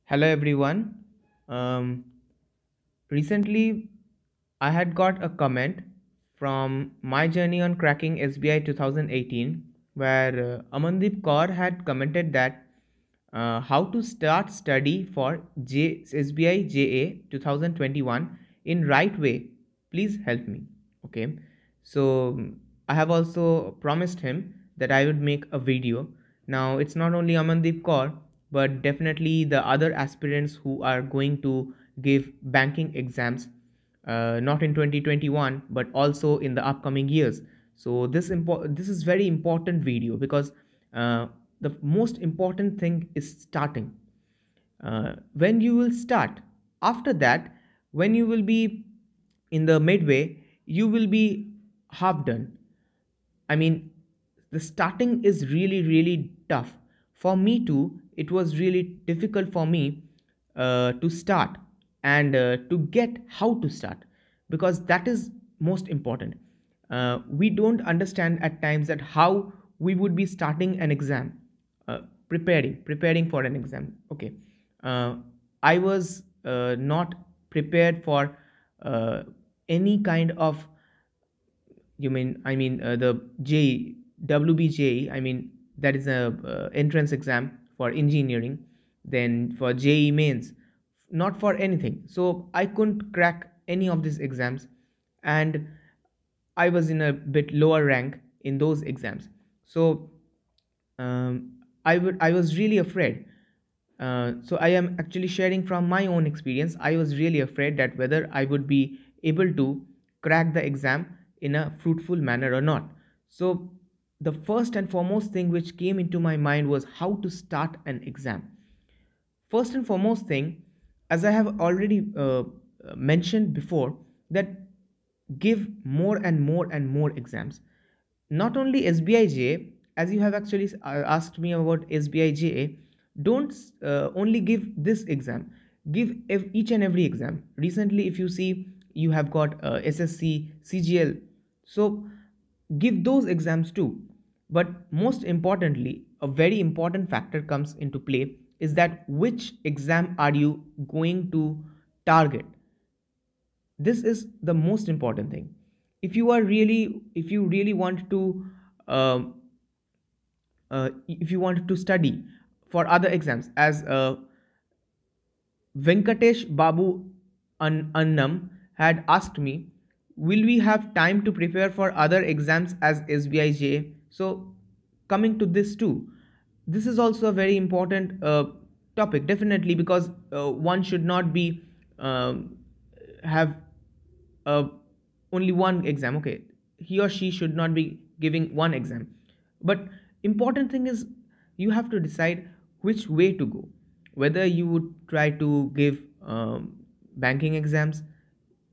Hello everyone. Um, Recently, I had got a comment from my journey on cracking SBI 2018, where Amandeep Kaur had commented that how to start study for SBI JA 2021 in right way. Please help me. Okay, so I have also promised him that I would make a video. Now it's not only Amandeep Kaur, but definitely the other aspirants who are going to give banking exams, not in 2021 but also in the upcoming years. So this is very important video because the most important thing is starting. When you will start, after that, when you will be in the midway, you will be half done. I mean, the starting is really, really tough. For me too, it was really difficult for me to start and to get how to start, because that is most important. We don't understand at times that how we would be starting an exam, uh, preparing for an exam. Okay, uh, I was not prepared for uh, any kind of, the JEE, WBJE, that is a entrance exam for engineering, then for JEE mains, not for anything. So I couldn't crack any of these exams, and I was in a bit lower rank in those exams. So I was really afraid. So I am actually sharing from my own experience. I was really afraid that whether I would be able to crack the exam in a fruitful manner or not. So the first and foremost thing which came into my mind was how to start an exam. First and foremost thing, as I have already mentioned before, that give more and more and more exams. Not only SBIJ, as you have actually asked me about SBIJA, don't only give this exam, give each and every exam. Recently, if you see, you have got SSC, CGL, so give those exams too. But most importantly, a very important factor comes into play is that which exam are you going to target. This is the most important thing. If you really want to um, if you want to study for other exams, as Venkatesh Babu Annam had asked me, will we have time to prepare for other exams as SBIJ? So, coming to this too, this is also a very important topic, definitely, because one should not be have uh, only one exam. Okay, he or she should not be giving one exam, but important thing is you have to decide which way to go, whether you would try to give banking exams,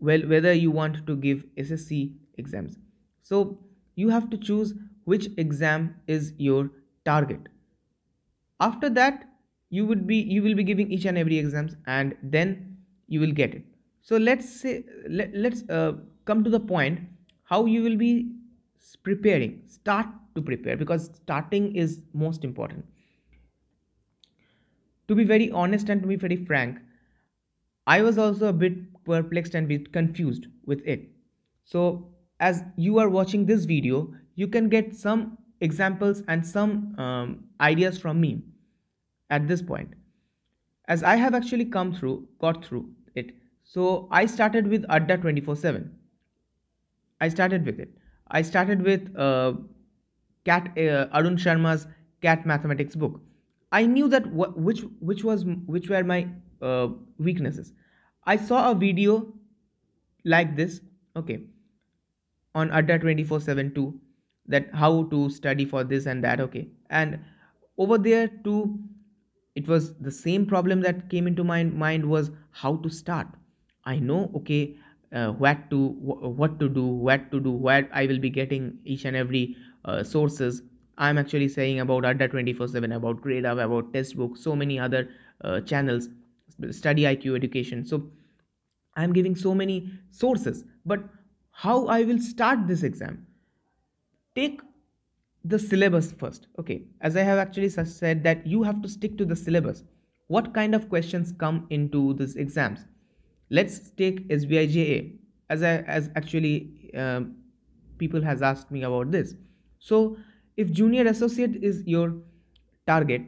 well, whether you want to give SSC exams. So you have to choose which exam is your target. After that, you will be giving each and every exams, and then you will get it. So let's come to the point how you will be preparing. Start to prepare, because starting is most important. To be very honest and to be very frank, I was also a bit perplexed and bit confused with it. So, as you are watching this video, you can get some examples and some ideas from me at this point. As I have actually got through it. So, I started with Adda 24/7. I started with it. I started with Cat Arun Sharma's Cat Mathematics book. I knew that which were my weaknesses. I saw a video like this, okay, on Adda 24/7 too, that how to study for this and that, okay, and over there too, it was the same problem that came into my mind was how to start. I know, okay, what to do, where I will be getting each and every sources. I'm actually saying about Adda 24/7, about Grade Up, about Textbook, so many other channels, Study IQ Education. So I'm giving so many sources, but how I will start this exam? Take the syllabus first. Okay, as I have actually said that you have to stick to the syllabus. what kind of questions come into these exams. Let's take SBI JA as actually people has asked me about this. So if junior associate is your target,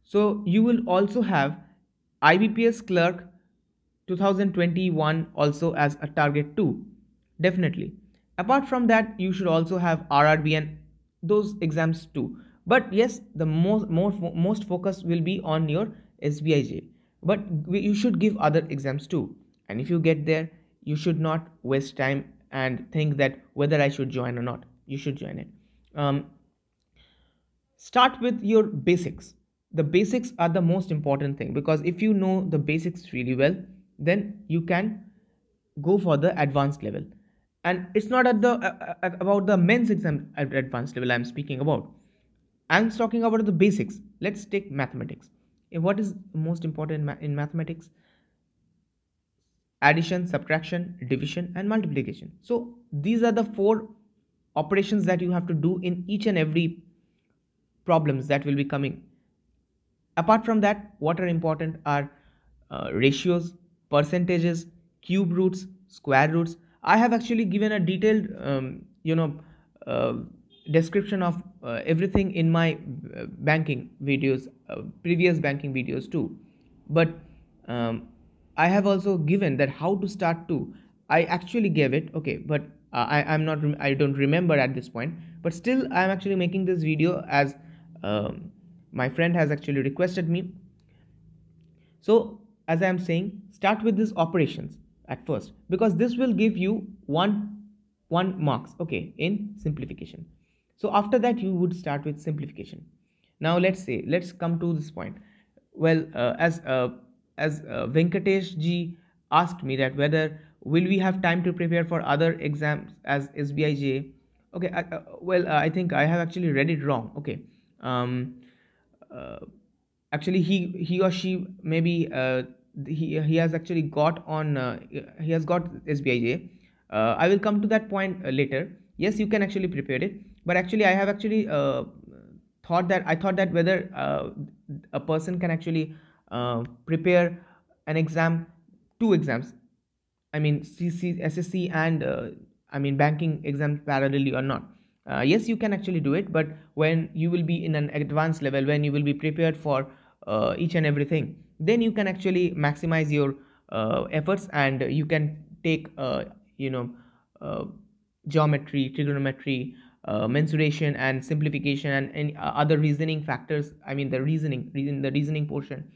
so you will also have IBPS clerk 2021 also as a target too, definitely. Apart from that, you should also have RRB and those exams too. But yes, the most focus will be on your SBIJ. But you should give other exams too. And if you get there, you should not waste time and think that whether I should join or not. You should join it. Start with your basics. The basics are the most important thing, because if you know the basics really well, then you can go for the advanced level. And it's not at the about the men's exam at advanced level I'm speaking about. I'm talking about the basics. Let's take mathematics. What is most important in mathematics? Addition, subtraction, division, and multiplication. So these are the four operations that you have to do in each and every problems that will be coming. Apart from that, what are important are ratios, percentages, cube roots, square roots. I have actually given a detailed uh, description of everything in my banking videos, previous banking videos too. But um, I have also given that how to start too. I actually gave it, okay, but I'm not, I don't remember at this point. But still, I'm actually making this video as my friend has actually requested me. So as I am saying, start with these operations at first, because this will give you one marks, okay, in simplification. So after that, you would start with simplification. Now let's come to this point. Well, as Venkatesh ji asked me that whether will we have time to prepare for other exams as SBIJ. Okay, I think I have actually read it wrong. Okay, uh, actually he or she maybe he has actually got on he has got SBIJ. I will come to that point later. Yes, you can actually prepare it, but actually I have actually thought that whether a person can actually prepare an exam, two exams, I mean CC, SSC, and I mean banking exams parallelly or not. Yes, you can actually do it, but when you will be in an advanced level, when you will be prepared for each and everything, then you can actually maximize your efforts, and you can take you know uh, geometry, trigonometry, mensuration, and simplification, and any other reasoning factors. I mean the reasoning portion,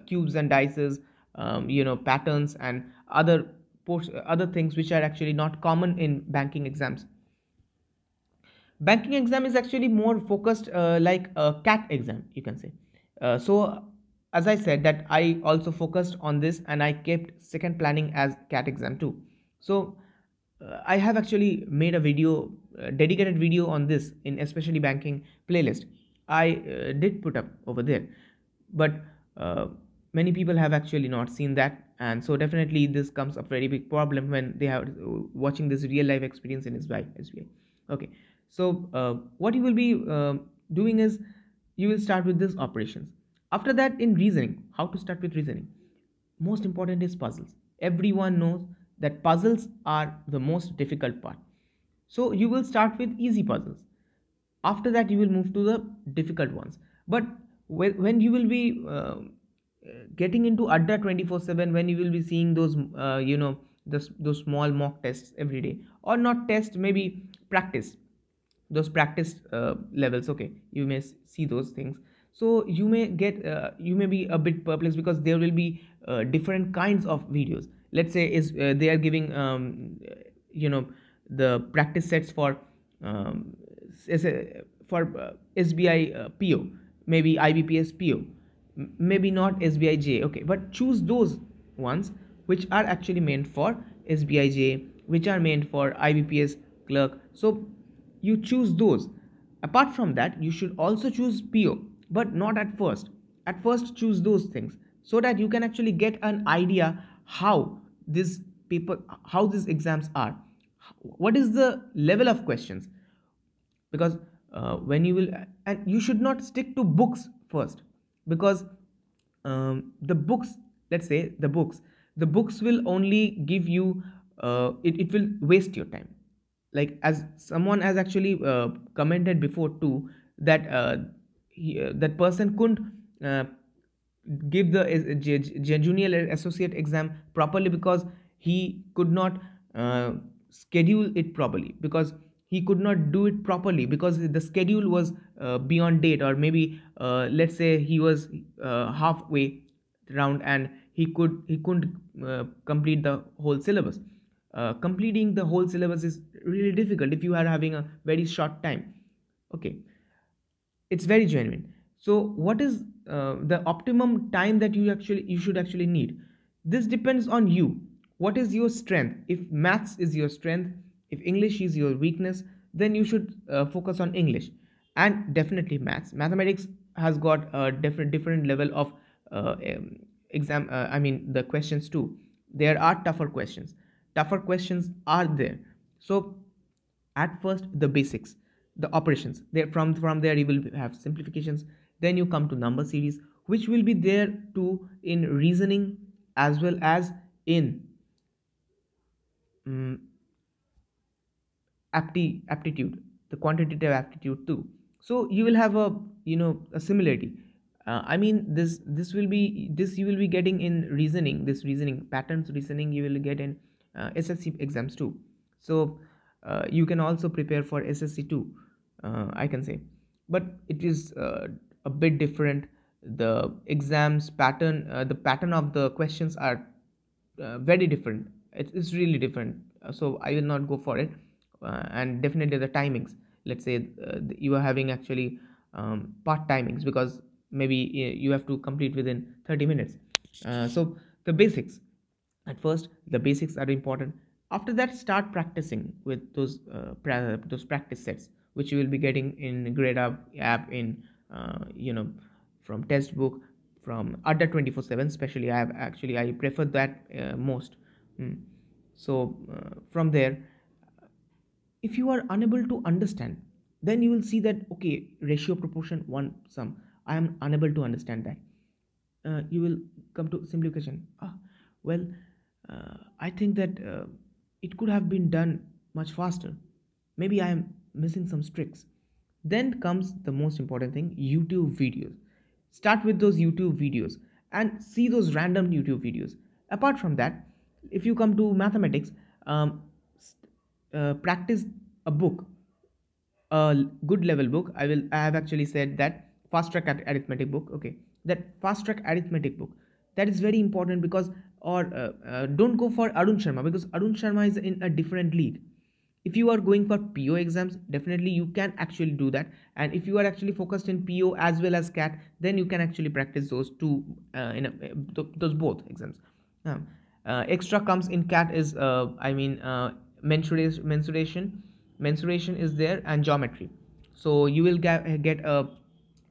cubes and dices, patterns, and other things which are actually not common in banking exams. Banking exam is actually more focused like a CAT exam, you can say. So as I said that I also focused on this, and I kept second planning as CAT exam too. So I have actually made a video, dedicated video on this in especially banking playlist. I did put up over there, but uh, many people have actually not seen that, and so definitely this comes a very big problem when they are watching this real life experience in SBI. Okay, so what you will be doing is you will start with these operations. After that, in reasoning, how to start with reasoning? Most important is puzzles. Everyone knows that puzzles are the most difficult part. So you will start with easy puzzles. After that, you will move to the difficult ones. But when you will be getting into Adda 24/7, when you will be seeing those, those small mock tests every day, or not test, maybe practice, those practice levels, okay, you may see those things. So you may be a bit perplexed, because there will be different kinds of videos. Let's say is they are giving the practice sets for SBI PO, maybe IBPS PO, maybe not SBIJ, okay, but choose those ones which are actually meant for SBIJ, which are meant for IBPS clerk. So you choose those. Apart from that, you should also choose PO, but not at first. At first, choose those things so that you can actually get an idea how this paper, how these exams are, what is the level of questions. Because when you will, and you should not stick to books first, because the books, let's say the books will only give you, it will waste your time. Like, as someone has actually commented before too, that that person couldn't uh, give the junior associate exam properly because he could not uh, schedule it properly, because he could not do it properly because the schedule was beyond date, or maybe let's say he was halfway round and he couldn't complete the whole syllabus. Completing the whole syllabus is really difficult if you are having a very short time. Okay, it's very genuine. So what is the optimum time that you should actually need? This depends on you. What is your strength? If maths is your strength, if English is your weakness, then you should focus on English, and definitely mathematics has got a different level of exam, I mean the questions too. There are tougher questions are there. So at first, the basics, the operations there, from there you will have simplifications. Then you come to number series, which will be there too in reasoning, as well as in um, aptitude, the quantitative aptitude too. So you will have a, a similarity. I mean, this will be, this you will be getting in reasoning, this reasoning patterns reasoning you will get in SSC exams too. So you can also prepare for SSC too, I can say. But it is a bit different. The exams pattern, the pattern of the questions are very different. It's really different. So I will not go for it. And definitely the timings. Let's say you are having actually part timings, because maybe you have to complete within 30 minutes. So the basics. At first, the basics are important. After that, start practicing with those practice sets, which you will be getting in grade app, in from test book, from Adda 24/7. Especially, I prefer that most. Mm. So from there, if you are unable to understand, then you will see that, okay, ratio, proportion, one, sum, I am unable to understand that. You will come to simplification. Well, I think that it could have been done much faster. Maybe I am missing some tricks. Then comes the most important thing: YouTube videos. Start with those YouTube videos and see those random YouTube videos. Apart from that, if you come to mathematics, practice a book, a good level book. I have actually said that fast track arithmetic book. Okay, that fast track arithmetic book, that is very important. Because, or don't go for Arun Sharma, because Arun Sharma is in a different league. If you are going for PO exams, definitely you can actually do that. And if you are actually focused in PO as well as CAT, then you can actually practice those two, those both exams. Extra comes in CAT is, I mean, mensuration is there, and geometry. So you will get a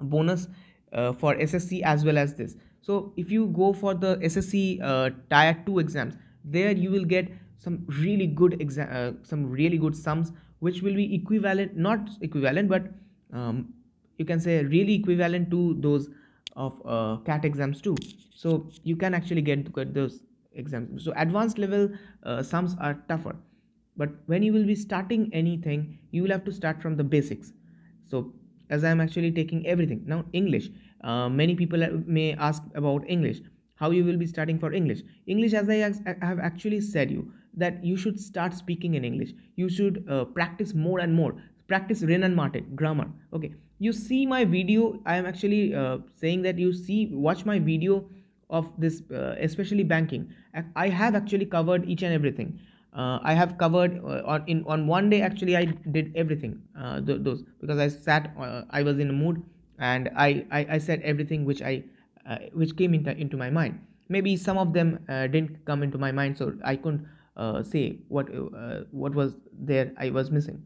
bonus for SSC as well as this. So if you go for the SSC tier 2 exams, there you will get some really good some really good sums, which will be equivalent, not equivalent, but you can say really equivalent to those of CAT exams too. So you can actually get those exams. So advanced level sums are tougher, but when you will be starting anything, you will have to start from the basics. So as I am actually taking everything now, English, many people may ask about English, how you will be starting for English. As I have actually said you, that you should start speaking in English. You should practice more and more. Practice Renan Martin grammar. Okay, you see my video. I am actually saying that you watch my video of this, especially banking. I have actually covered each and everything. I have covered on one day. Actually, I did everything. Those, because I sat. I was in a mood, and I said everything which came into my mind. Maybe some of them didn't come into my mind, so I couldn't say what was there I was missing.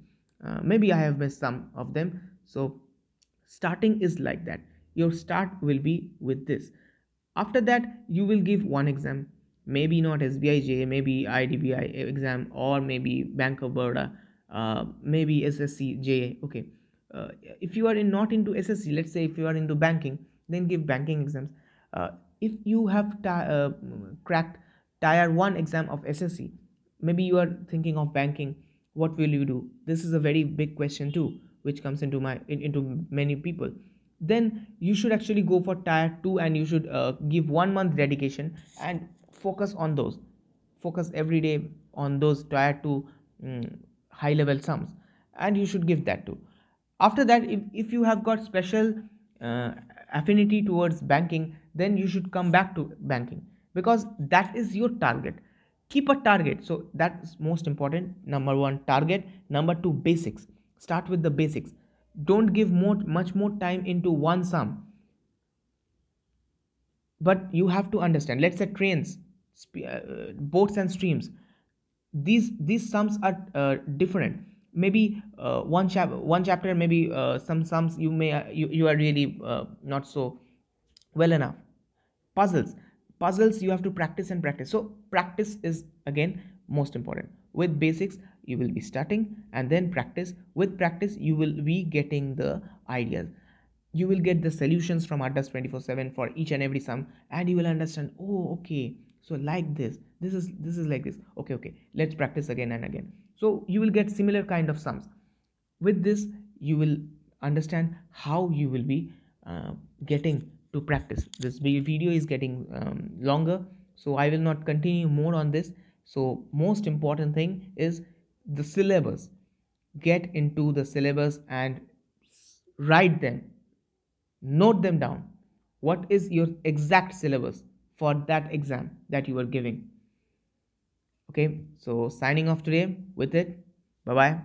Maybe I have missed some of them. So starting is like that. Your start will be with this. After that, you will give one exam, maybe not SBI JA, maybe IDBI exam, or maybe Bank of Baroda, maybe SSC JA. Okay, if you are not into SSC, let's say if you are into banking, then give banking exams. if you have cracked tier 1 exam of SSC, maybe you are thinking of banking, what will you do? This is a very big question too, which comes into into many people. Then you should actually go for tier 2, and you should give 1 month dedication and focus on those, focus every day on those tier 2 high level sums, and you should give that too. After that, if you have got special uh, affinity towards banking, then you should come back to banking, because that is your target. Keep a target, so that's most important. Number one, target. Number two, basics. Start with the basics. Don't give much more time into one sum, but you have to understand, let's say trains, boats and streams, these sums are different. Maybe one chapter, maybe some sums you may you are really not so well enough. Puzzles, you have to practice and practice. So practice is again most important. With basics you will be starting, and then practice. With practice you will be getting the ideas. You will get the solutions from ADAS 24/7 for each and every sum, and you will understand, oh okay, so like this is like this. Okay, let's practice again and again. So you will get similar kind of sums. With this you will understand how you will be getting to practice. This video is getting longer, so I will not continue more on this. So most important thing is the syllabus. Get into the syllabus and write them, note them down. What is your exact syllabus for that exam that you are giving? Okay, so signing off today with it. Bye bye.